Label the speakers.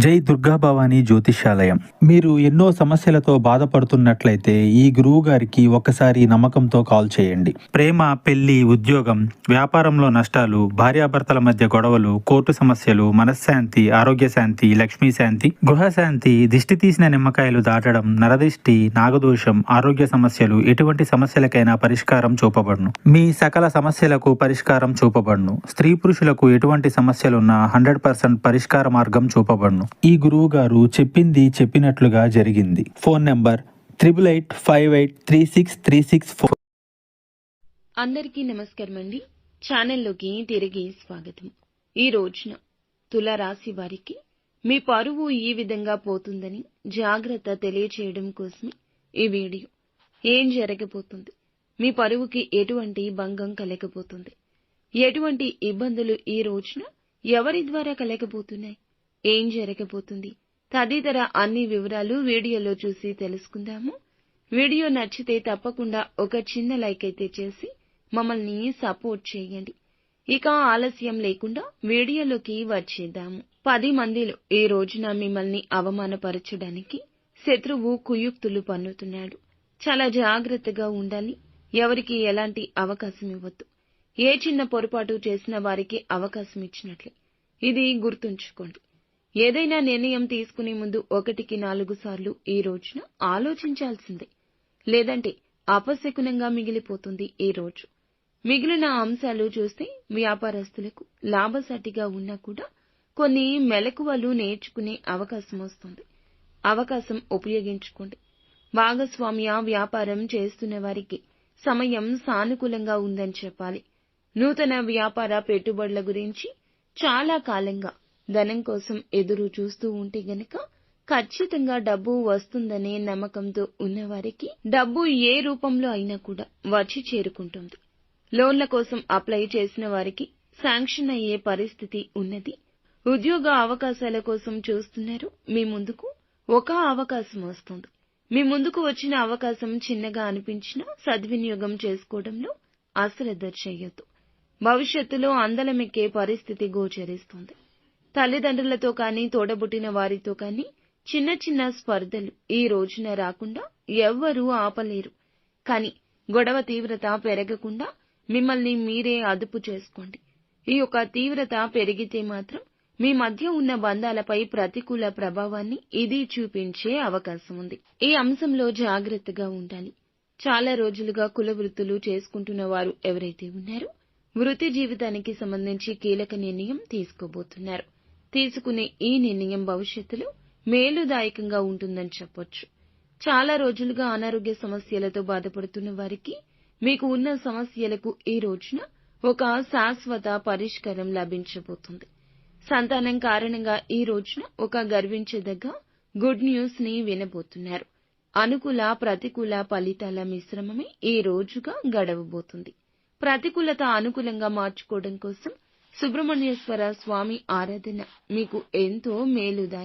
Speaker 1: జై దుర్గా భవానీ జ్యోతిష్యాలయం. మీరు ఎన్నో సమస్యలతో బాధపడుతున్నట్లయితే ఈ గురువు గారికి ఒకసారి నమ్మకంతో కాల్ చేయండి. ప్రేమ, పెళ్లి, ఉద్యోగం, వ్యాపారంలో నష్టాలు, భార్యాభర్తల మధ్య గొడవలు, కోర్టు సమస్యలు, మనశ్శాంతి, ఆరోగ్య శాంతి, లక్ష్మీ శాంతి, గృహశాంతి, దిష్టి తీసిన నిమ్మకాయలు దాటడం, నరదిష్టి, నాగదోషం, ఆరోగ్య సమస్యలు, ఎటువంటి సమస్యలకైనా పరిష్కారం చూపబడును. మీ సకల సమస్యలకు పరిష్కారం చూపబడును. స్త్రీ పురుషులకు ఎటువంటి సమస్యలున్నా 100% పరిష్కార మార్గం చూపబడును. ఈ గురువు గారు చెప్పింది చెప్పినట్లుగా జరిగింది. Phone number 88583636.
Speaker 2: అందరికీ నమస్కారం అండి. ఛానల్లోకి తిరిగి స్వాగతం. ఈ రోజున తులారాశి వారికి మీ పరువు ఈ విధంగా పోతుందని జాగ్రత్త తెలియచేయడం కోసమే ఈ వీడియో. ఏం జరగబోతుంది, మీ పరువుకి ఎటువంటి భంగం కలగబోతుంది, ఎటువంటి ఇబ్బందులు ఈ రోజున ఎవరి ద్వారా కలగబోతున్నాయి, ఏం జరగబోతుంది తదితర అన్ని వివరాలు వీడియోలో చూసి తెలుసుకుందాము. వీడియో నచ్చితే తప్పకుండా ఒక చిన్న లైక్ అయితే చేసి మమ్మల్ని సపోర్ట్ చేయండి. ఇక ఆలస్యం లేకుండా వీడియోలోకి వచ్చేద్దాము. 10 మందిలో ఈ రోజున మిమ్మల్ని అవమానపరచడానికి శత్రువు కుయుక్తులు పన్నుతున్నాడు. చాలా జాగ్రత్తగా ఉండాలి. ఎవరికి ఎలాంటి అవకాశం ఇవ్వద్దు. ఏ చిన్న పొరపాటు చేసిన వారికి అవకాశం ఇచ్చినట్లే. ఇది గుర్తుంచుకోండి. ఏదైనా నిర్ణయం తీసుకునే ముందు 1కి 4 సార్లు ఈ రోజున ఆలోచించాల్సిందే. లేదంటే అపశకునంగా మిగిలిపోతుంది ఈ రోజు. మిగిలిన అంశాలు చూస్తే వ్యాపారస్తులకు లాభసాటిగా ఉన్నా కూడా కొన్ని మెలకువలు నేర్చుకునే అవకాశం వస్తుంది. అవకాశం ఉపయోగించుకోండి. భాగస్వామ్య వ్యాపారం చేస్తున్న వారికి సమయం సానుకూలంగా ఉందని చెప్పాలి. నూతన వ్యాపార పెట్టుబడుల గురించి చాలా కాలంగా ధనం కోసం ఎదురు చూస్తూ ఉంటే గనక ఖచ్చితంగా డబ్బు వస్తుందనే నమ్మకంతో ఉన్నవారికి డబ్బు ఏ రూపంలో అయినా కూడా వచ్చి చేరుకుంటుంది. లోన్ల కోసం అప్లై చేసిన వారికి శాంక్షన్ అయ్యే పరిస్థితి ఉన్నది. ఉద్యోగ అవకాశాల కోసం చూస్తున్నారు. మీ ముందుకు ఒక అవకాశం వస్తుంది. మీ ముందుకు వచ్చిన అవకాశం చిన్నగా అనిపించినా సద్వినియోగం చేసుకోవడంలో అశ్రద్ధ చేయొద్దు. భవిష్యత్తులో అందలమెక్కే పరిస్థితి గోచరిస్తుంది. తల్లిదండ్రులతో కానీ తోడబుట్టిన వారితో కానీ చిన్న చిన్న స్పర్ధలు ఈ రోజున రాకుండా ఎవ్వరూ ఆపలేరు. కానీ గొడవ తీవ్రత పెరగకుండా మిమ్మల్ని మీరే అదుపు చేసుకోండి. ఈ యొక్క తీవ్రత పెరిగితే మాత్రం మీ మధ్య ఉన్న బంధాలపై ప్రతికూల ప్రభావాన్ని ఇది చూపించే అవకాశం ఉంది. ఈ అంశంలో జాగ్రత్తగా ఉండాలి. చాలా రోజులుగా కుల వృత్తులు చేసుకుంటున్న వారు ఎవరైతే ఉన్నారో వృత్తి జీవితానికి సంబంధించి కీలక నిర్ణయం తీసుకోబోతున్నారు. తీసుకునే ఈ నిర్ణయం భవిష్యత్తులో మేలుదాయకంగా ఉంటుందని చెప్పొచ్చు. చాలా రోజులుగా అనారోగ్య సమస్యలతో బాధపడుతున్న వారికి మీకు ఉన్న సమస్యలకు ఈ రోజున ఒక శాశ్వత పరిష్కారం లభించబోతుంది. సంతానం కారణంగా ఈ రోజున ఒక గర్వించదగ్గ గుడ్ న్యూస్ ని వినబోతున్నారు. అనుకూల ప్రతికూల ఫలితాల మిశ్రమమే ఈ రోజుగా గడవబోతుంది. ప్రతికూలత అనుకూలంగా మార్చుకోవడం కోసం సుబ్రహ్మణ్యేశ్వర స్వామి ఆరాధన మీకు ఎంతో మేలుదాయకం.